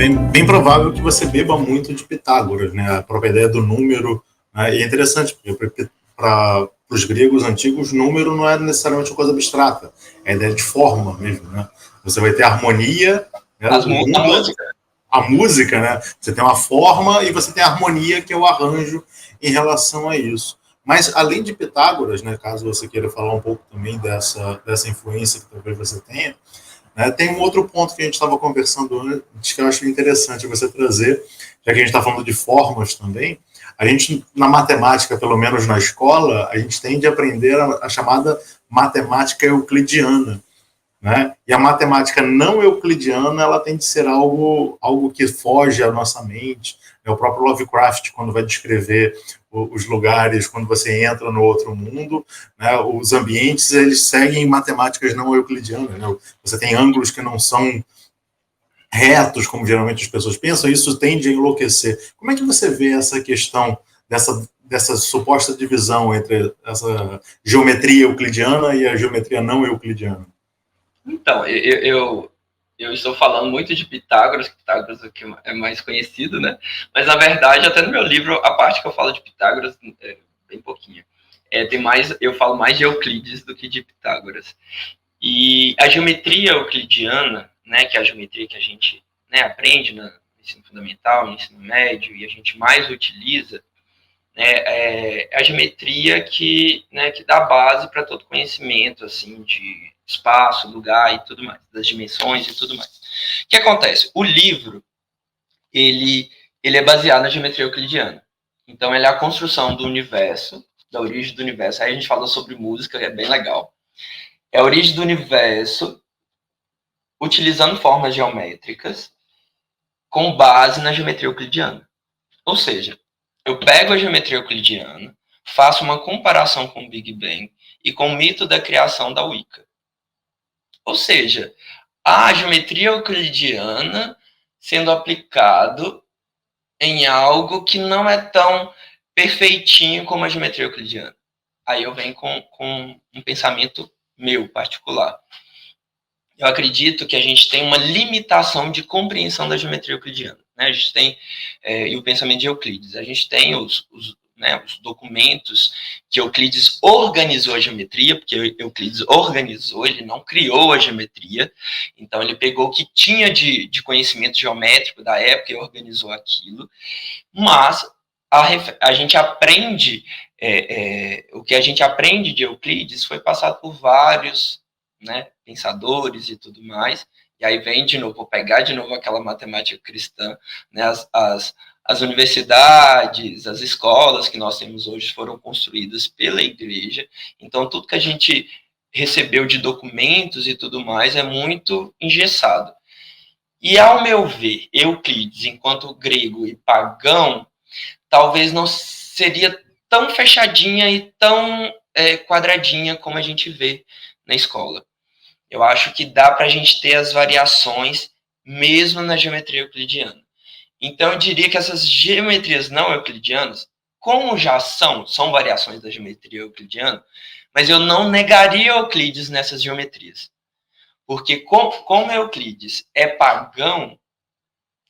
bem provável que você beba muito de Pitágoras, né? A própria ideia do número, né? E é interessante, porque para os gregos antigos, número não é necessariamente uma coisa abstrata, é a ideia de forma mesmo, né? Você vai ter harmonia, né? A música. A música, né? Você tem uma forma e você tem a harmonia, que é o arranjo em relação a isso. Mas, além de Pitágoras, né, caso você queira falar um pouco também dessa influência que talvez você tenha, né, tem um outro ponto que a gente estava conversando antes que eu acho interessante você trazer, já que a gente está falando de formas também. A gente, na matemática, pelo menos na escola, a gente tende a aprender a chamada matemática euclidiana, né? E a matemática não euclidiana, ela tem de ser algo que foge à nossa mente. O próprio Lovecraft, quando vai descrever os lugares, quando você entra no outro mundo, né, os ambientes, eles seguem matemáticas não euclidianas, né? Você tem ângulos que não são retos, como geralmente as pessoas pensam, e isso tende a enlouquecer. Como é que você vê essa questão dessa suposta divisão entre essa geometria euclidiana e a geometria não euclidiana? Então, eu estou falando muito de Pitágoras, que Pitágoras é mais conhecido, né? Mas, na verdade, até no meu livro, a parte que eu falo de Pitágoras é bem pouquinho. Eu falo mais de Euclides do que de Pitágoras. E a geometria euclidiana, né, que é a geometria que a gente, né, aprende no ensino fundamental, no ensino médio, e a gente mais utiliza, né, é a geometria que dá base para todo conhecimento, assim, de espaço, lugar e tudo mais, das dimensões e tudo mais. O que acontece? O livro, ele é baseado na geometria euclidiana. Então, ele é a construção do universo, da origem do universo. Aí a gente fala sobre música, que é bem legal. É a origem do universo, utilizando formas geométricas, com base na geometria euclidiana. Ou seja, eu pego a geometria euclidiana, faço uma comparação com o Big Bang e com o mito da criação da Wicca. Ou seja, a geometria euclidiana sendo aplicado em algo que não é tão perfeitinho como a geometria euclidiana. Aí eu venho com um pensamento meu particular. Eu acredito que a gente tem uma limitação de compreensão da geometria euclidiana. Né? A gente tem, e o pensamento de Euclides, a gente tem os documentos que Euclides organizou a geometria, porque Euclides organizou, ele não criou a geometria, então ele pegou o que tinha de conhecimento geométrico da época e organizou aquilo, mas a gente aprende, o que a gente aprende de Euclides foi passado por vários, né, pensadores e tudo mais, e aí vem de novo, vou pegar de novo aquela matemática cristã, né, as universidades, as escolas que nós temos hoje foram construídas pela igreja, então tudo que a gente recebeu de documentos e tudo mais é muito engessado. E ao meu ver, Euclides, enquanto grego e pagão, talvez não seria tão fechadinha e tão quadradinha como a gente vê na escola. Eu acho que dá para a gente ter as variações mesmo na geometria euclidiana. Então, eu diria que essas geometrias não euclidianas, como já são variações da geometria euclidiana, mas eu não negaria Euclides nessas geometrias. Porque como Euclides é pagão,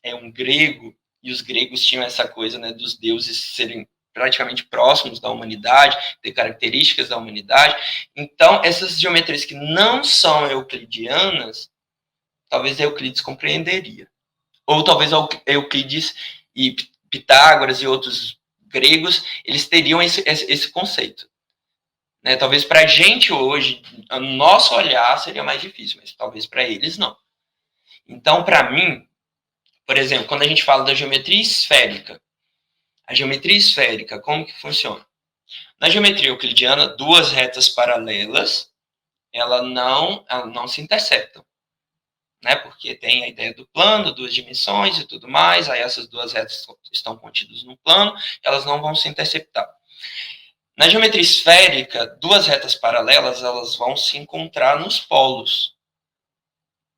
é um grego, e os gregos tinham essa coisa, né, dos deuses serem praticamente próximos da humanidade, ter características da humanidade. Então, essas geometrias que não são euclidianas, talvez Euclides compreenderia. Ou talvez Euclides e Pitágoras e outros gregos, eles teriam esse conceito. Né? Talvez para a gente hoje, o nosso olhar seria mais difícil, mas talvez para eles não. Então, para mim, por exemplo, quando a gente fala da geometria esférica, a geometria esférica, como que funciona? Na geometria euclidiana, duas retas paralelas, elas não se interceptam, né? Porque tem a ideia do plano, duas dimensões e tudo mais, aí essas duas retas estão contidas no plano, elas não vão se interceptar. Na geometria esférica, duas retas paralelas, elas vão se encontrar nos polos.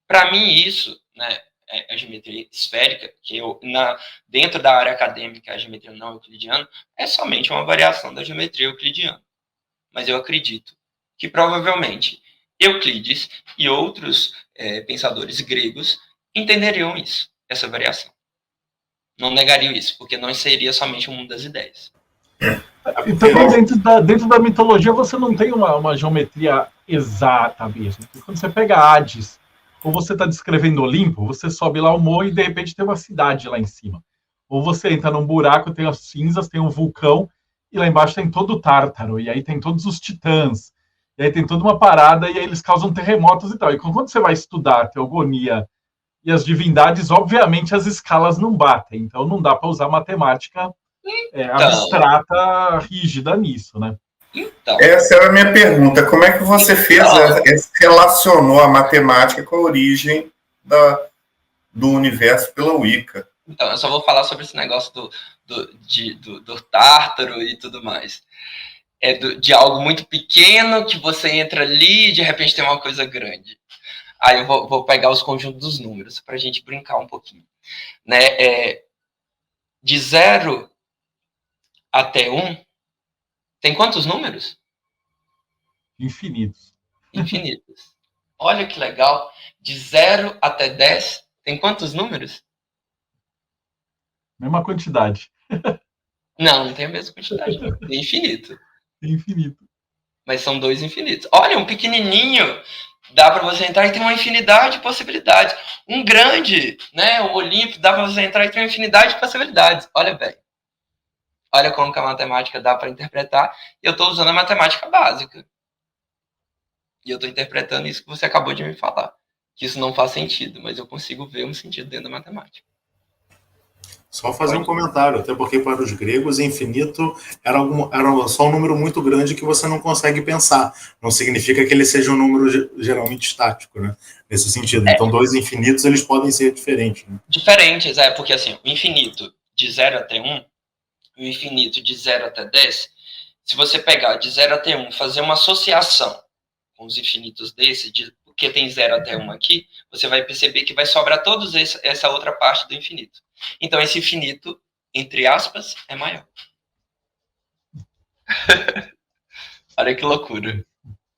Para mim, isso, né, a geometria esférica, que dentro da área acadêmica, a geometria não euclidiana, é somente uma variação da geometria euclidiana. Mas eu acredito que provavelmente Euclides e outros pensadores gregos entenderiam isso. essa variação. Não negaria isso, porque não seria somente o mundo das ideias. E também dentro da mitologia você não tem uma geometria exata mesmo. Porque quando você pega Hades, ou você está descrevendo Olimpo, você sobe lá o morro e de repente tem uma cidade lá em cima. Ou você entra num buraco, tem as cinzas, tem um vulcão, e lá embaixo tem todo o Tártaro, e aí tem todos os titãs, e aí tem toda uma parada, e aí eles causam terremotos e tal. E quando você vai estudar a teogonia e as divindades, obviamente as escalas não batem, então não dá para usar matemática abstrata, rígida nisso, né? Então, essa era a minha pergunta. Como é que você relacionou a matemática com a origem do universo pela Wicca? Então, eu só vou falar sobre esse negócio do Tártaro e tudo mais. De algo muito pequeno que você entra ali e de repente tem uma coisa grande. Aí eu vou pegar os conjuntos dos números para a gente brincar um pouquinho. Né? De 0 até 1, tem quantos números? Infinitos. Infinitos. Olha que legal. De 0 até 10, tem quantos números? Mesma quantidade. Não tem a mesma quantidade. Tem infinito. Tem infinito. Mas são 2 infinitos. Olha, um pequenininho dá para você entrar e tem uma infinidade de possibilidades. Um grande, né, o Olimpo, dá para você entrar e tem uma infinidade de possibilidades. Olha bem. Olha como que a matemática dá para interpretar. E eu estou usando a matemática básica. E eu estou interpretando isso que você acabou de me falar. Que isso não faz sentido, mas eu consigo ver um sentido dentro da matemática. Só fazer um comentário, até porque para os gregos infinito era só um número muito grande que você não consegue pensar. Não significa que ele seja um número geralmente estático, né? Nesse sentido. Então, 2 infinitos, eles podem ser diferentes. Né? Diferentes, porque assim, o infinito de 0 até 1, e o infinito de 0 até 10, se você pegar de 0 até 1, fazer uma associação com os infinitos desse, porque tem 0 até 1 aqui, você vai perceber que vai sobrar toda essa outra parte do infinito. Então, esse infinito, entre aspas, é maior. Olha que loucura.